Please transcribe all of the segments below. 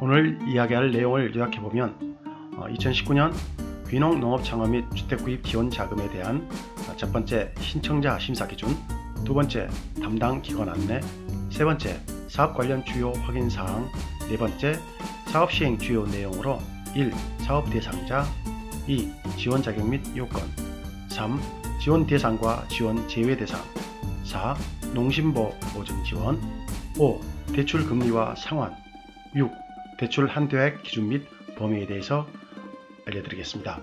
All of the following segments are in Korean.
오늘 이야기할 내용을 요약해보면 2019년 귀농 농업창업 및 주택구입 지원 자금에 대한 첫 번째 신청자 심사 기준, 두 번째 담당 기관 안내, 세 번째 사업 관련 주요 확인사항, 네 번째 사업 시행 주요 내용으로 1. 사업 대상자, 2. 지원 자격 및 요건, 3. 지원 대상과 지원 제외 대상, 4. 농심보 보증 지원, 5. 대출 금리와 상환, 6. 대출 한도액 기준 및 범위에 대해서 알려드리겠습니다.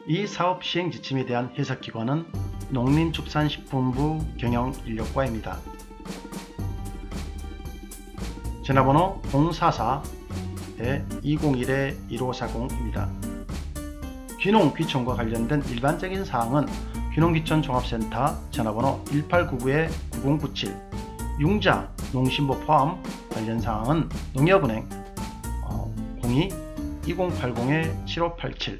이 사업 시행 지침에 대한 해석기관은 농림축산식품부 경영인력과입니다. 전화번호 044-201-1540입니다. 귀농 귀촌과 관련된 일반적인 사항은 귀농귀촌 종합센터 전화번호 1899-9097, 융자 농심보 포함 관련 사항은 농협은행 02-2080-7587,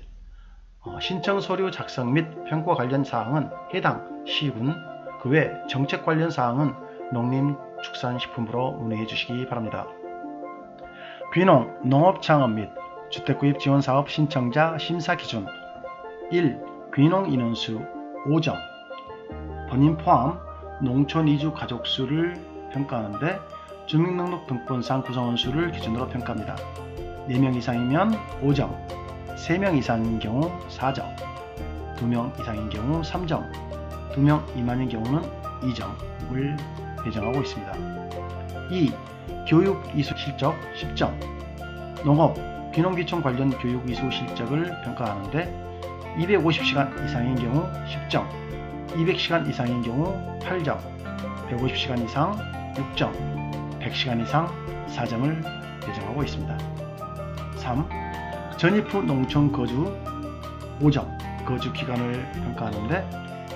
신청 서류 작성 및 평가 관련 사항은 해당 시군, 그 외 정책 관련 사항은 농림축산식품부로 문의해 주시기 바랍니다. 귀농 농업창업 및 주택구입 지원사업 신청자 심사 기준 1. 귀농 인원수 5점, 본인 포함 농촌 이주 가족수를 평가하는데 주민등록등본상 구성원 수를 기준으로 평가합니다. 4명 이상이면 5점, 3명 이상인 경우 4점, 2명 이상인 경우 3점, 2명 미만인 경우는 2점을 배정하고 있습니다. 2. 교육 이수 실적 10점, 농업, 귀농귀촌 관련 교육 이수 실적을 평가하는데 250시간 이상인 경우 10점, 200시간 이상인 경우 8점, 150시간 이상 6점, 100시간 이상 4점을 배정하고 있습니다. 3. 전입 후 농촌 거주 5점, 거주 기간을 평가하는데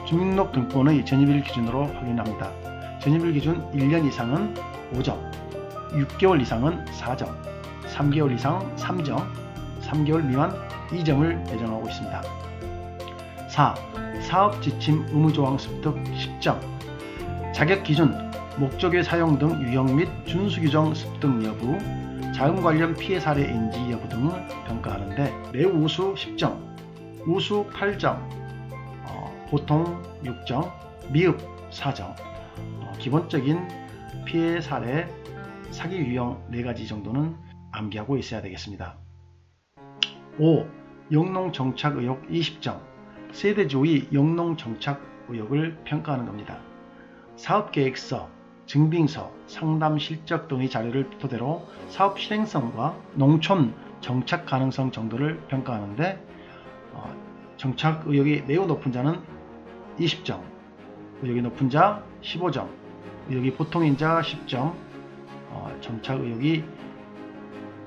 주민등록등본의 전입일 기준으로 확인합니다. 전입일 기준 1년 이상은 5점, 6개월 이상은 4점, 3개월 이상 3점, 3개월 미만 2점을 배정하고 있습니다. 4. 사업지침 의무조항 습득 10점, 자격기준, 목적의 사용 등 유형 및 준수규정 습득 여부, 자금 관련 피해 사례인지 여부 등을 평가하는데 매우 우수 10점, 우수 8점, 보통 6점, 미흡 4점, 기본적인 피해 사례, 사기 유형 4가지 정도는 암기하고 있어야 되겠습니다. 5. 영농 정착 의혹 20점, 세대주의 영농 정착 의혹을 평가하는 겁니다. 사업계획서, 증빙서, 상담 실적 등의 자료를 토대로 사업 실행성과 농촌 정착 가능성 정도를 평가하는데 정착 의혹이 매우 높은 자는 20점, 의혹이 높은 자 15점, 의혹이 보통인 자 10점, 정착 의혹이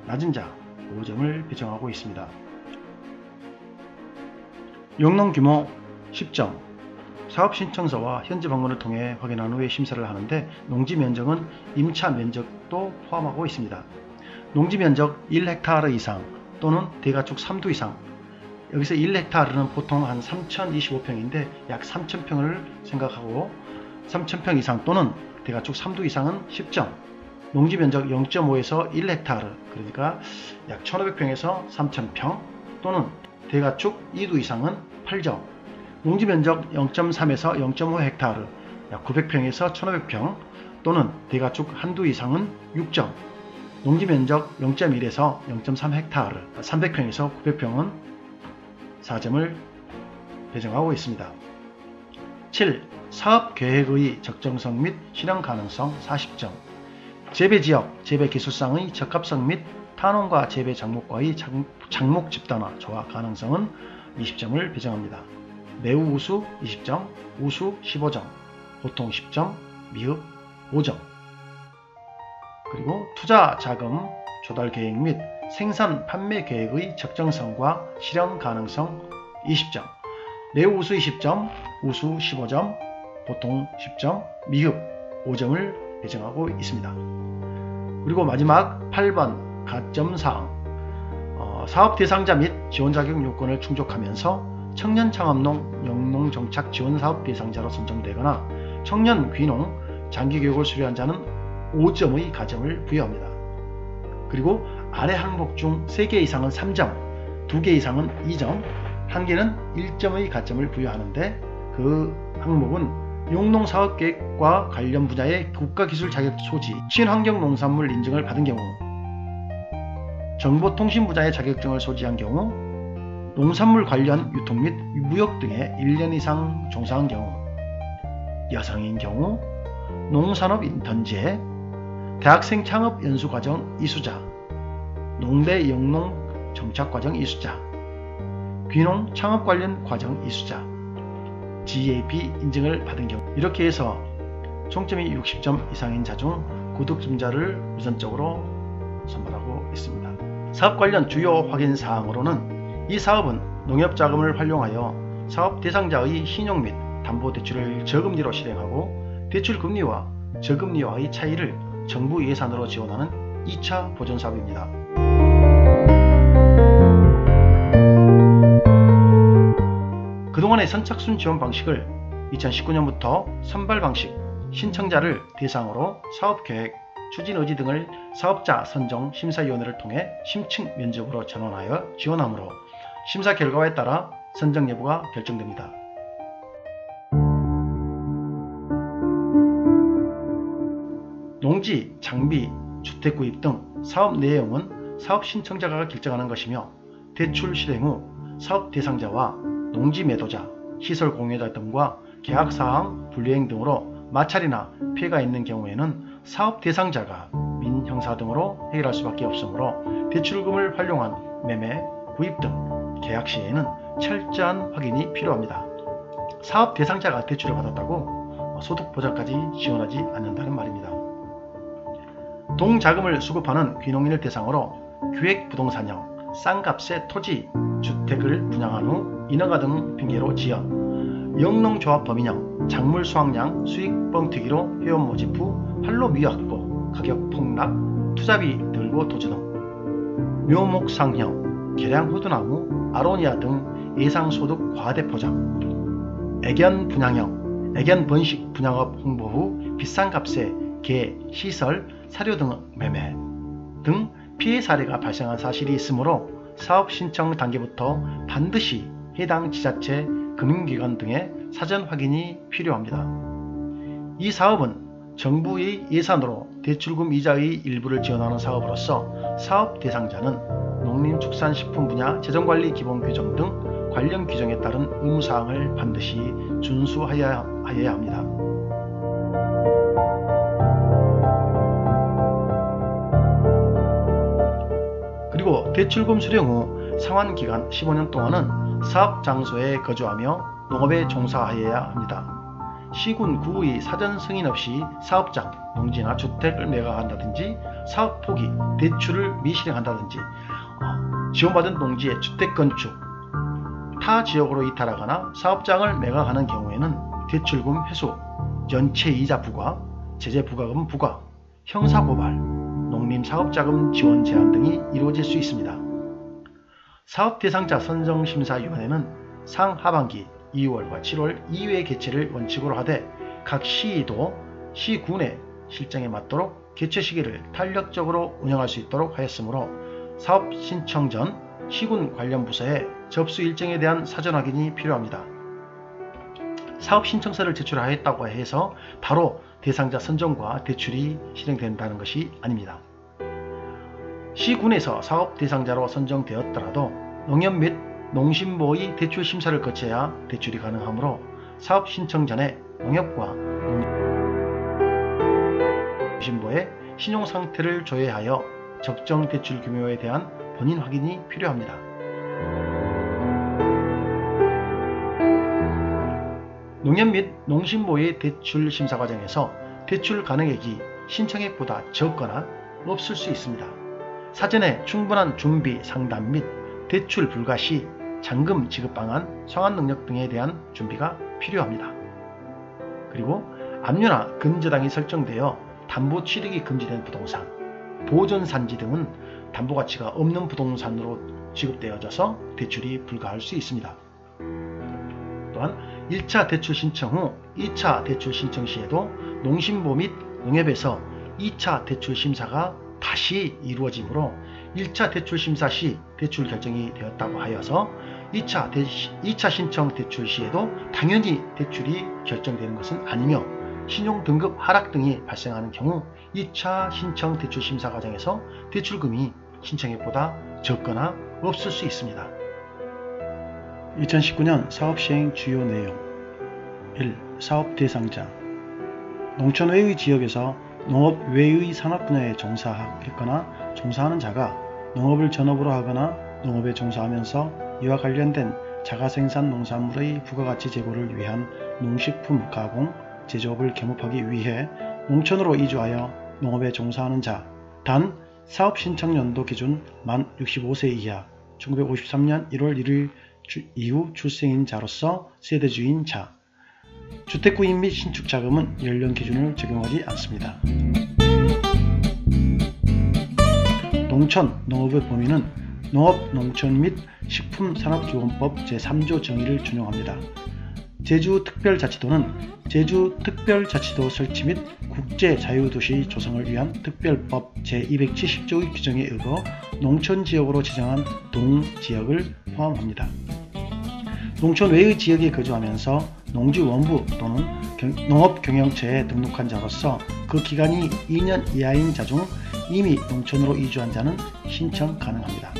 낮은 자 5점을 배정하고 있습니다. 영농 규모 10점, 사업 신청서와 현지 방문을 통해 확인한 후에 심사를 하는데 농지 면적은 임차 면적도 포함하고 있습니다. 농지 면적 1헥타르 이상 또는 대가축 3두 이상, 여기서 1헥타르는 보통 한 3025평인데 약 3000평을 생각하고 3000평 이상 또는 대가축 3두 이상은 10점, 농지 면적 0.5에서 1헥타르, 그러니까 약 1500평에서 3000평 또는 대가축 2두 이상은 8점, 농지 면적 0.3에서 0.5헥타르, 약 900평에서 1500평 또는 대가축 한두 이상은 6점, 농지 면적 0.1에서 0.3헥타르, 300평에서 900평은 4점을 배정하고 있습니다. 7. 사업계획의 적정성 및 실현 가능성 40점, 재배지역, 재배기술상의 적합성 및 탄원과 재배 작목과의 작목 집단화 조화 가능성은 20점을 배정합니다. 매우 우수 20점, 우수 15점, 보통 10점, 미흡 5점. 그리고 투자 자금 조달 계획 및 생산 판매 계획의 적정성과 실현 가능성 20점, 매우 우수 20점, 우수 15점, 보통 10점, 미흡 5점을 배정하고 있습니다. 그리고 마지막 8번 가점사항, 사업 대상자 및 지원 자격 요건을 충족하면서 청년 창업농 영농 정착 지원 사업 대상자로 선정되거나 청년 귀농 장기교육을 수료한 자는 5점의 가점을 부여합니다. 그리고 아래 항목 중 3개 이상은 3점, 2개 이상은 2점, 1개는 1점의 가점을 부여하는데 그 항목은 용농사업계획과 관련 분야의 국가기술 자격 소지, 친환경농산물 인증을 받은 경우, 정보통신 분야의 자격증을 소지한 경우, 농산물 관련 유통 및 무역 등에 1년 이상 종사한 경우, 여성인 경우, 농산업 인턴제, 대학생 창업 연수과정 이수자, 농대 영농 정착과정 이수자, 귀농 창업 관련 과정 이수자, GAP 인증을 받은 경우, 이렇게 해서 총점이 60점 이상인 자 중 고득점자를 우선적으로 선발하고 있습니다. 사업 관련 주요 확인 사항으로는 이 사업은 농협자금을 활용하여 사업 대상자의 신용 및 담보대출을 저금리로 실행하고 대출금리와 저금리와의 차이를 정부 예산으로 지원하는 2차 보전사업입니다. 그동안의 선착순 지원 방식을 2019년부터 선발 방식, 신청자를 대상으로 사업계획, 추진의지 등을 사업자 선정 심사위원회를 통해 심층 면접으로 전환하여 지원하므로 심사 결과에 따라 선정 여부가 결정됩니다. 농지, 장비, 주택구입 등 사업 내용은 사업 신청자가 결정하는 것이며 대출 실행 후 사업 대상자와 농지 매도자, 시설 공유자 등과 계약사항 불이행 등으로 마찰이나 피해가 있는 경우에는 사업 대상자가 민형사 등으로 해결할 수밖에 없으므로 대출금을 활용한 매매, 구입 등 계약 시에는 철저한 확인이 필요합니다. 사업 대상자가 대출을 받았다고 소득 보장까지 지원하지 않는다는 말입니다. 동자금을 수급하는 귀농인을 대상으로 기획부동산형, 싼 값의 토지, 주택을 분양한 후 인허가 등 핑계로 지연, 영농조합 범인형, 작물 수확량 수익 뻥튀기로 회원 모집 후 판로 미확보, 가격 폭락, 투자비 들고 도주 등, 묘목상형, 계량 후두나무, 아로니아 등 예상소득 과대 포장, 애견 분양형, 애견 번식 분양업 홍보 후 비싼 값에 개, 시설, 사료 등 매매 등 피해 사례가 발생한 사실이 있으므로 사업 신청 단계부터 반드시 해당 지자체, 금융기관 등의 사전 확인이 필요합니다. 이 사업은 정부의 예산으로 대출금 이자의 일부를 지원하는 사업으로서 사업 대상자는 농림축산식품 분야 재정관리 기본규정 등 관련 규정에 따른 의무사항을 반드시 준수하여야 합니다. 그리고 대출금 수령 후 상환기간 15년 동안은 사업장소에 거주하며 농업에 종사하여야 합니다. 시군 구의 사전 승인 없이 사업장, 농지나 주택을 매각한다든지 사업 포기, 대출을 미실행한다든지 지원받은 농지의 주택 건축, 타 지역으로 이탈하거나 사업장을 매각하는 경우에는 대출금 회수, 연체이자 부과, 제재부과금 부과, 형사고발, 농림사업자금 지원 제한 등이 이루어질 수 있습니다. 사업대상자 선정심사위원회는 상하반기 2월과 7월 2회 개최를 원칙으로 하되 각 시도, 시군의 실정에 맞도록 개최 시기를 탄력적으로 운영할 수 있도록 하였으므로 사업 신청 전 시군 관련 부서에 접수 일정에 대한 사전 확인이 필요합니다. 사업 신청서를 제출하였다고 해서 바로 대상자 선정과 대출이 실행된다는 것이 아닙니다. 시군에서 사업 대상자로 선정되었더라도 농협 및 농심보의 대출 심사를 거쳐야 대출이 가능하므로 사업 신청 전에 농협과 농심보의 신용 상태를 조회하여 적정 대출 규모에 대한 본인 확인이 필요합니다. 농협 및 농심보의 대출 심사 과정에서 대출 가능액이 신청액보다 적거나 없을 수 있습니다. 사전에 충분한 준비, 상담 및 대출 불가 시 잔금 지급 방안, 상환 능력 등에 대한 준비가 필요합니다. 그리고 압류나 금저당이 설정되어 담보 취득이 금지된 부동산, 보존산지 등은 담보가치가 없는 부동산으로 지급되어져서 대출이 불가할 수 있습니다. 또한 1차 대출 신청 후 2차 대출 신청 시에도 농심보 및 농협에서 2차 대출 심사가 다시 이루어지므로 1차 대출 심사 시 대출 결정이 되었다고 하여서 2차 신청 대출 시에도 당연히 대출이 결정되는 것은 아니며 신용 등급 하락 등이 발생하는 경우 2차 신청 대출 심사 과정에서 대출금이 신청액보다 적거나 없을 수 있습니다. 2019년 사업 시행 주요 내용 1. 사업 대상자 농촌 외의 지역에서 농업 외의 산업 분야에 종사했거나 종사하는 자가 농업을 전업으로 하거나 농업에 종사하면서 이와 관련된 자가생산 농산물의 부가가치 제고를 위한 농식품 가공, 제조업을 겸업하기 위해 농촌으로 이주하여 농업에 종사하는 자, 단 사업신청연도 기준 만 65세 이하 1953년 1월 1일 이후 출생인 자로서 세대주인 자, 주택구입 및 신축자금은 연령 기준을 적용하지 않습니다. 농촌, 농업의 범위는 농업, 농촌 및 식품산업기본법 제3조 정의를 준용합니다. 제주특별자치도는 제주특별자치도 설치 및 국제자유도시 조성을 위한 특별법 제270조의 규정에 의거 농촌지역으로 지정한 동지역을 포함합니다. 농촌 외의 지역에 거주하면서 농지원부 또는 농업경영처에 등록한 자로서 그 기간이 2년 이하인 자 중 이미 농촌으로 이주한 자는 신청 가능합니다.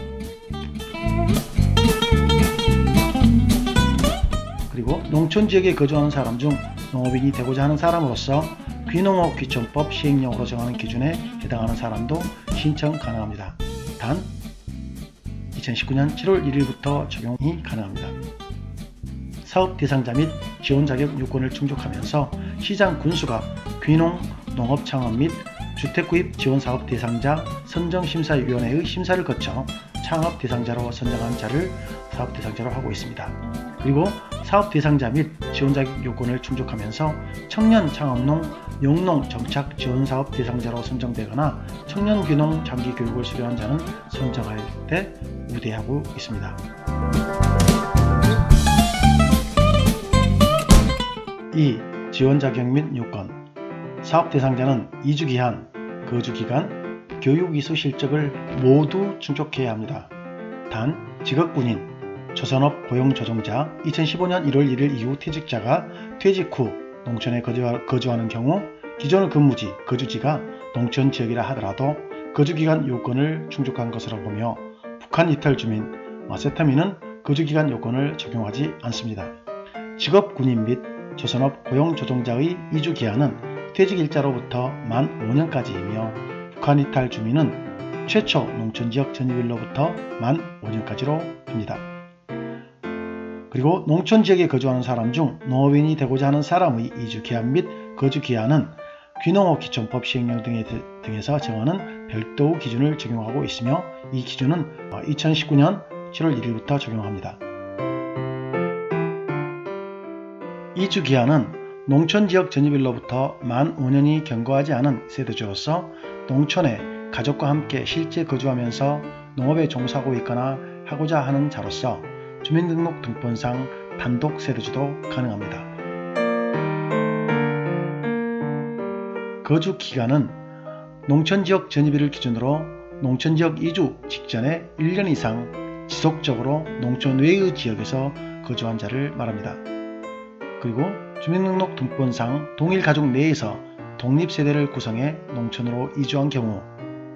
그리고 농촌지역에 거주하는 사람 중 농업인이 되고자 하는 사람으로서 귀농업 귀촌법 시행령으로 정하는 기준에 해당하는 사람도 신청 가능합니다. 단 2019년 7월 1일부터 적용이 가능합니다. 사업 대상자 및 지원 자격 요건을 충족하면서 시장 군수가 귀농 농업 창업 및 주택구입 지원사업 대상자 선정심사위원회의 심사를 거쳐 창업 대상자로 선정한 자를 사업 대상자로 하고 있습니다. 그리고 사업 대상자 및 지원 자격 요건을 충족하면서 청년 창업농 영농 정착 지원사업 대상자로 선정되거나 청년 귀농 장기 교육을 수료한 자는 선정할 때 우대하고 있습니다. 2. 지원 자격 및 요건 사업 대상자는 이주기한, 거주기간, 교육이수 실적을 모두 충족해야 합니다. 단 직업군인, 조선업 고용조정자, 2015년 1월 1일 이후 퇴직자가 퇴직 후 농촌에 거주하는 경우 기존의 근무지, 거주지가 농촌지역이라 하더라도 거주기간 요건을 충족한 것으로 보며 북한 이탈 주민, 세터민은 거주기간 요건을 적용하지 않습니다. 직업군인 및 조선업 고용조정자의 이주기한은 퇴직일자로부터 만 5년까지이며 북한 이탈 주민은 최초 농촌지역 전입일로부터 만 5년까지로 됩니다. 그리고 농촌지역에 거주하는 사람 중 농업인이 되고자 하는 사람의 이주기한 및 거주기한은 귀농업 귀촌법 시행령 등에서 정하는 별도의 기준을 적용하고 있으며 이 기준은 2019년 7월 1일부터 적용합니다. 이주기한은 농촌지역 전입일로부터 만 5년이 경과하지 않은 세대주로서 농촌에 가족과 함께 실제 거주하면서 농업에 종사하고 있거나 하고자 하는 자로서 주민등록등본상 단독 세대주도 가능합니다. 거주기간은 농촌지역 전입일을 기준으로 농촌지역 이주 직전에 1년 이상 지속적으로 농촌 외의 지역에서 거주한 자를 말합니다. 그리고 주민등록등본상 동일 가족 내에서 독립세대를 구성해 농촌으로 이주한 경우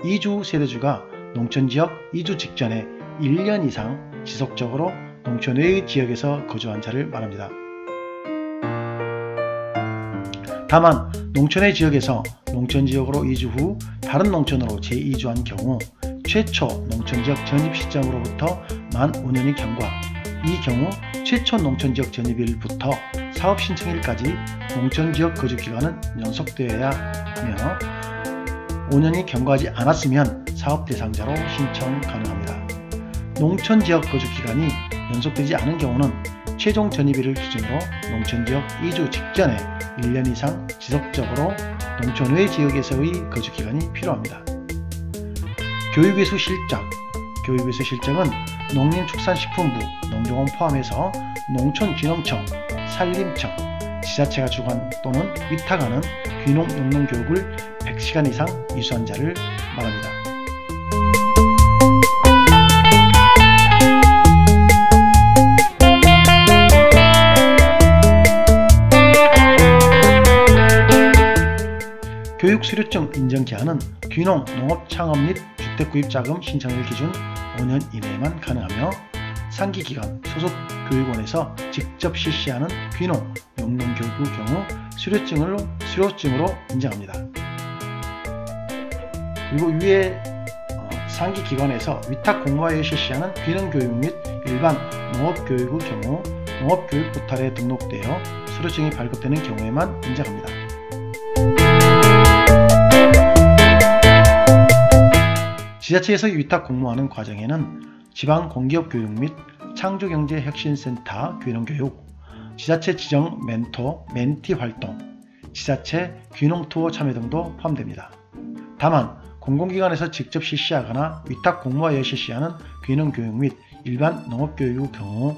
이주 세대주가 농촌지역 이주 직전에 1년 이상 지속적으로 농촌 외의 지역에서 거주한 자를 말합니다. 다만 농촌의 지역에서 농촌지역으로 이주 후 다른 농촌으로 재이주한 경우 최초 농촌지역 전입 시점으로부터 만 5년이 경과, 이 경우 최초 농촌지역 전입일부터 사업신청일까지 농촌지역 거주기간은 연속되어야 하며 5년이 경과하지 않았으면 사업 대상자로 신청 가능합니다. 농촌지역 거주기간이 연속되지 않은 경우는 최종 전입일을 기준으로 농촌지역 이주 직전에 1년 이상 지속적으로 농촌 외 지역에서의 거주기간이 필요합니다. 교육이수 실적, 교육이수 실적은 농림축산식품부, 농정원 포함해서 농촌진흥청, 산림청, 지자체가 주관 또는 위탁하는 귀농, 영농 교육을 100시간 이상 이수한 자를 말합니다. 교육 수료증 인정 기한은 귀농, 농업 창업 및 주택 구입 자금 신청일 기준 5년 이내에만 가능하며 상기 기간 소속 교육원에서 직접 실시하는 귀농, 영농 교육의 경우 수료증으로 인정합니다. 그리고 위에 상기 기관에서 위탁 공모하여 실시하는 귀농 교육 및 일반 농업 교육의 경우 농업 교육 포털에 등록되어 수료증이 발급되는 경우에만 인정합니다. 지자체에서 위탁 공모하는 과정에는 지방 공기업 교육 및 창조경제혁신센터 귀농교육, 지자체 지정 멘토, 멘티 활동, 지자체 귀농투어 참여 등도 포함됩니다. 다만 공공기관에서 직접 실시하거나 위탁 공모하여 실시하는 귀농교육 및 일반 농업교육의 경우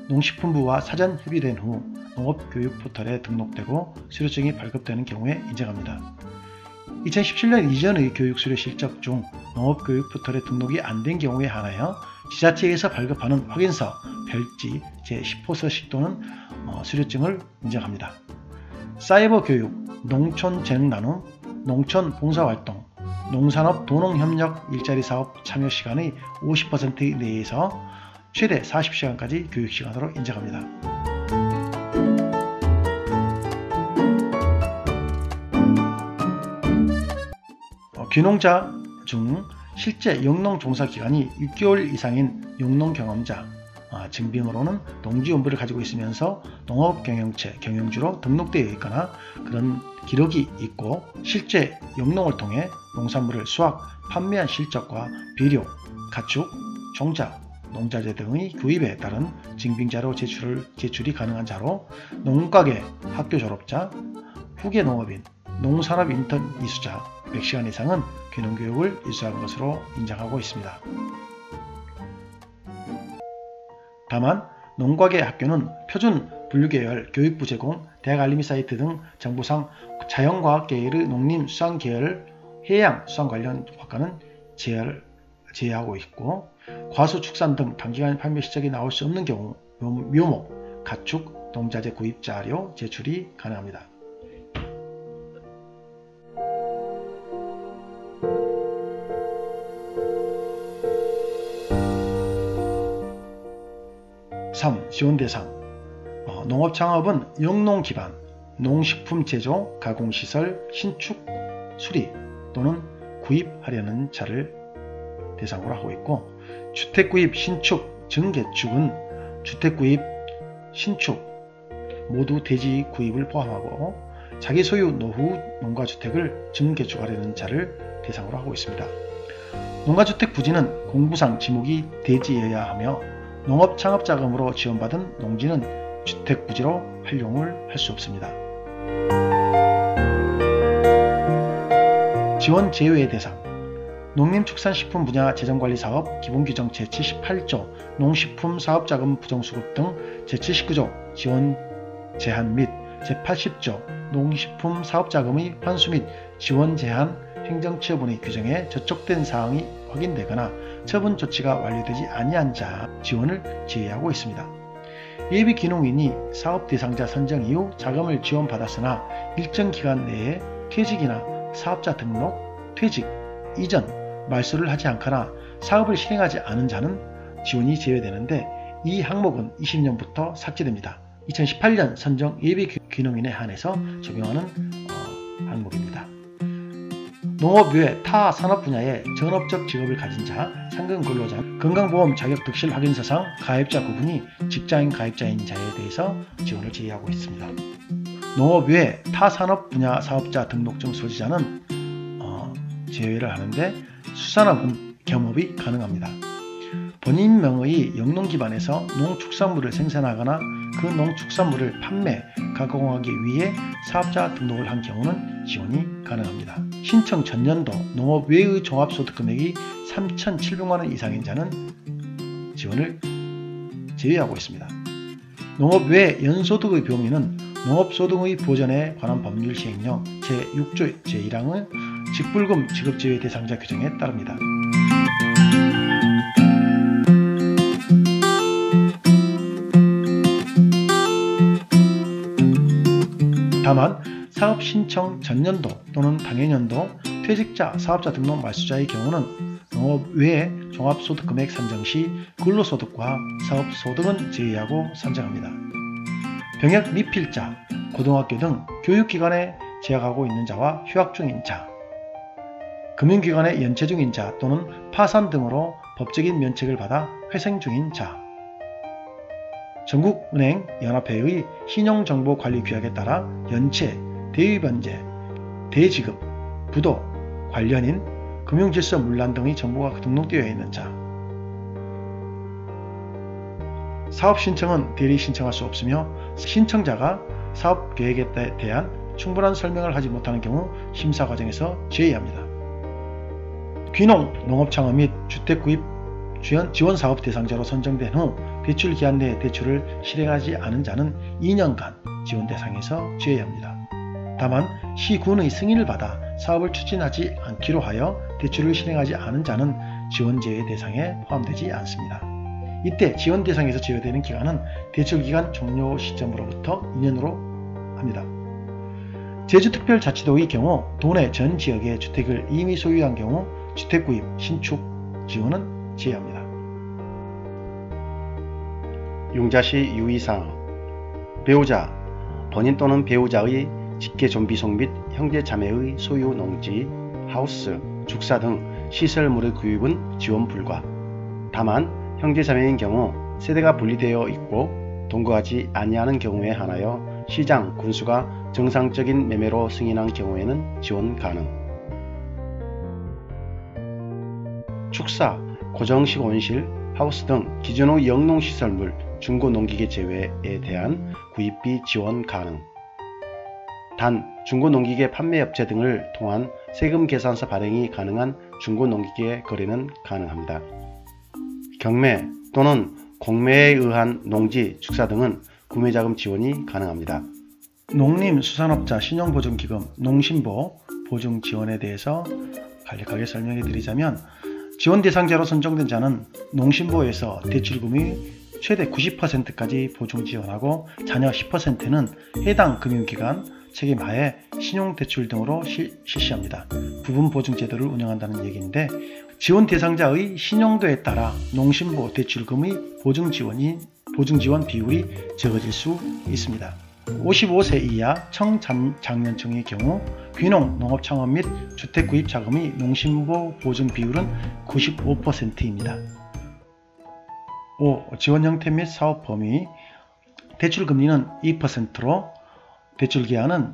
농식품부와 사전 협의된 후 농업교육 포털에 등록되고 수료증이 발급되는 경우에 인정합니다. 2017년 이전의 교육 수료 실적 중 농업교육 포털에 등록이 안 된 경우에 한하여 지자체에서 발급하는 확인서, 별지, 제10호서식 또는 수료증을 인정합니다. 사이버 교육, 농촌 재능 나눔, 농촌 봉사활동, 농산업 도농협력 일자리 사업 참여 시간의 50% 내에서 최대 40시간까지 교육시간으로 인정합니다. 귀농자 중 실제 영농 종사 기간이 6개월 이상인 영농 경험자, 증빙으로는 농지원부를 가지고 있으면서 농업경영체 경영주로 등록되어 있거나 그런 기록이 있고 실제 영농을 통해 농산물을 수확, 판매한 실적과 비료, 가축, 종자, 농자재 등의 구입에 따른 증빙자료 제출이 가능한 자로 농가계 학교 졸업자, 후계 농업인, 농산업 인턴 이수자 100시간 이상은 귀농교육을 이수한 것으로 인정하고 있습니다. 다만 농가계 학교는 표준 분류계열, 교육부 제공, 대학 알림이 사이트 등 정부상 자연과학계열의 농림수산계열, 해양수산 관련 학과는 제외하고 있고 과수축산 등 단기간 판매 실적이 나올 수 없는 경우 묘목, 가축, 농자재 구입 자료 제출이 가능합니다. 지원 대상 농업창업은 영농 기반, 농식품 제조, 가공시설, 신축, 수리 또는 구입하려는 자를 대상으로 하고 있고 주택구입, 신축, 증개축은 주택구입, 신축 모두 대지 구입을 포함하고 자기 소유 노후 농가주택을 증개축하려는 자를 대상으로 하고 있습니다. 농가주택 부지는 공부상 지목이 대지여야 하며 농업창업자금으로 지원받은 농지는 주택부지로 활용을 할 수 없습니다. 지원 제외의 대상 농림축산식품 분야 재정관리사업 기본규정 제78조 농식품 사업자금 부정수급 등 제79조 지원 제한 및 제80조 농식품 사업자금의 환수 및 지원 제한 행정처분의 규정에 저촉된 사항이 확인되거나 처분 조치가 완료되지 아니한 자 지원을 제외하고 있습니다. 예비 귀농인이 사업 대상자 선정 이후 자금을 지원받았으나 일정 기간 내에 퇴직이나 사업자 등록, 퇴직, 이전, 말소를 하지 않거나 사업을 실행하지 않은 자는 지원이 제외되는데 이 항목은 20년부터 삭제됩니다. 2018년 선정 예비 귀농인에 한해서 적용하는 항목입니다. 농업 외 타 산업 분야의 전업적 직업을 가진 자, 상근 근로자, 건강보험 자격 득실 확인서상 가입자 구분이 직장인 가입자인 자에 대해서 지원을 제외하고 있습니다. 농업 외 타 산업 분야 사업자 등록증 소지자는 제외를 하는데 수산업은 겸업이 가능합니다. 본인 명의 영농 기반에서 농축산물을 생산하거나 그 농축산물을 판매, 가공하기 위해 사업자 등록을 한 경우는 지원이 가능합니다. 신청 전년도 농업 외의 종합소득 금액이 3,700만원 이상인 자는 지원을 제외하고 있습니다. 농업 외 연소득의 범위는 농업소득의 보전에 관한 법률 시행령 제6조 제1항의 직불금 지급제외 대상자 규정에 따릅니다. 다만 사업 신청 전년도 또는 당해년도 퇴직자, 사업자 등록 말소자의 경우는 농업 외에 종합소득금액 산정 시 근로소득과 사업소득은 제외하고 산정합니다. 병역 미필자, 고등학교 등 교육기관에 재학하고 있는 자와 휴학 중인 자, 금융기관에 연체 중인 자 또는 파산 등으로 법적인 면책을 받아 회생 중인 자, 전국은행 연합회의 신용정보관리규약에 따라 연체, 대위변제, 대지급, 부도, 관련인, 금융질서 문란 등의 정보가 등록되어 있는 자. 사업 신청은 대리 신청할 수 없으며 신청자가 사업 계획에 대한 충분한 설명을 하지 못하는 경우 심사 과정에서 제외합니다. 귀농, 농업창업 및 주택구입 지원사업 대상자로 선정된 후 대출 기한 내에 대출을 실행하지 않은 자는 2년간 지원 대상에서 제외합니다. 다만 시군의 승인을 받아 사업을 추진하지 않기로 하여 대출을 실행하지 않은 자는 지원 제외 대상에 포함되지 않습니다. 이때 지원 대상에서 제외되는 기간은 대출기간 종료 시점으로부터 2년으로 합니다. 제주특별자치도의 경우 도내 전 지역에 주택을 이미 소유한 경우 주택구입, 신축 지원은 제외합니다. 융자시 유의사항, 배우자, 본인 또는 배우자의 직계존비속 및 형제자매의 소유 농지, 하우스, 축사 등 시설물의 구입은 지원 불가. 다만 형제자매인 경우 세대가 분리되어 있고 동거하지 아니하는 경우에 한하여 시장, 군수가 정상적인 매매로 승인한 경우에는 지원 가능. 축사, 고정식 온실, 하우스 등 기존의 영농시설물, 중고농기계 제외에 대한 구입비 지원 가능. 단 중고농기계 판매업체 등을 통한 세금 계산서 발행이 가능한 중고농기계 거래는 가능합니다. 경매 또는 공매에 의한 농지, 축사 등은 구매자금 지원이 가능합니다. 농림수산업자 신용보증기금 농신보 보증 지원에 대해서 간략하게 설명해 드리자면, 지원 대상자로 선정된 자는 농신보에서 대출금이 최대 90%까지 보증 지원하고 자녀 10%는 해당 금융기관 책임하에 신용대출 등으로 실시합니다. 부분보증 제도를 운영한다는 얘기인데, 지원 대상자의 신용도에 따라 농신보 대출금의 보증 지원 비율이 적어질 수 있습니다. 55세 이하 청장년층의 경우 귀농, 농업창업 및 주택구입 자금의 농신보 보증 비율은 95%입니다. 5. 지원 형태 및 사업 범위. 대출 금리는 2%로 대출 기한은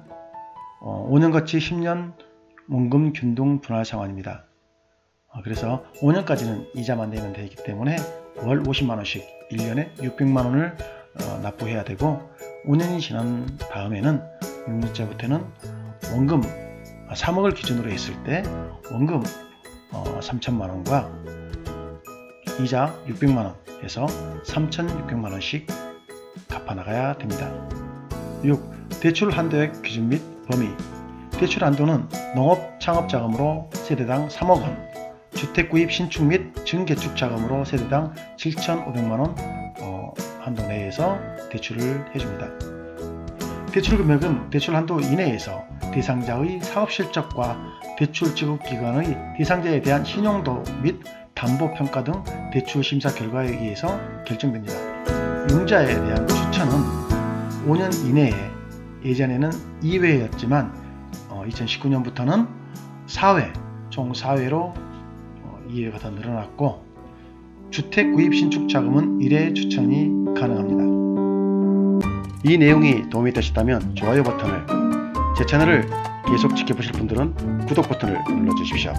5년같이 10년 원금 균등 분할 상환입니다. 그래서 5년까지는 이자만 내면 되기 때문에 월 50만원씩 1년에 600만원을 납부해야 되고, 5년이 지난 다음에는 6년째부터는 원금 3억을 기준으로 했을 때 원금 3천만원과 이자 600만원 해서 3,600만원씩 갚아나가야 됩니다. 6. 대출 한도액 기준 및 범위. 대출 한도는 농업창업자금으로 세대당 3억원, 주택구입 신축 및 증개축 자금으로 세대당 7,500만원 한도 내에서 대출을 해줍니다. 대출 금액은 대출 한도 이내에서 대상자의 사업실적과 대출 지급기관의 대상자에 대한 신용도 및 담보평가 등 대출 심사 결과에 의해서 결정됩니다. 융자에 대한 추천은 5년 이내에, 예전에는 2회였지만 2019년부터는 4회, 총 4회로 2회가 더 늘어났고, 주택 구입 신축 자금은 1회 추천이 가능합니다. 이 내용이 도움이 되셨다면 좋아요 버튼을, 제 채널을 계속 지켜보실 분들은 구독 버튼을 눌러주십시오.